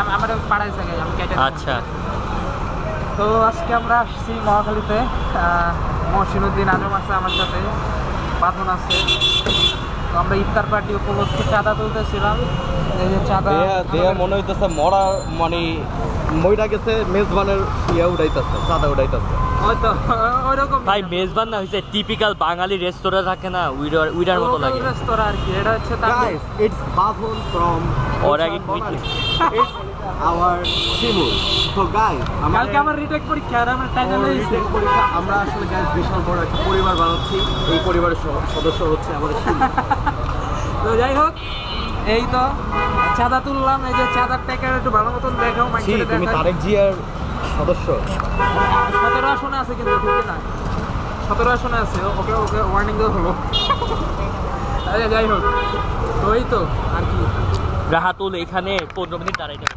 আমার পাড়াইছে আমি কেটে। আচ্ছা, তো আজকে আমরা আসছি মহাখালীতে, মহসিনুদ্দিন আজম আছে আমার সাথে, বাঁধন আছে। তো আমরা ইফতার পার্টি উপলক্ষে চাঁদা তুলতেছিলাম। এই যে চাঁদা দেয়া মনে হইতেছে মরা, মানে মইটা গেছে মেজবানের ইয়া উড়াইতেছে, চাঁদা উড়াইতেছে। হয়তো ওইরকম ভাই মেজবান না হয়েছে টিপিক্যাল বাঙালি রেস্তোরাঁ থাকে না, উইডার মতো লাগে। রেস্তোরাঁ আর কি, এটা হচ্ছে Guys, it's Badhon from Organic meeting. It's our Shimul. So guys, কালকে আমার রিটেক পরীক্ষা আর আমার টাইটেল হয়েছে। আমরা আসলে গাইস বিশাল বড় একটা পরিবার বানাচ্ছি। এই পরিবারের সদস্য হচ্ছে আমাদের শিমুল। তো যাই হোক, এই তো চাঁদা তুললাম। এই যে চাঁদার টাকা একটু ভালো মতন দেখাও, জি, তুমি তারেক জিয়ার সদস্য। 17 আসনে আছে কিন্তু, ঠিক না? 17 আসনে আছে। ওকে ওকে ওয়ার্নিং দেওয়া হলো। আরে যাই হোক, তো এই তো আর কি। রাহাতুল এখানে 15 মিনিট দাঁড়াইতে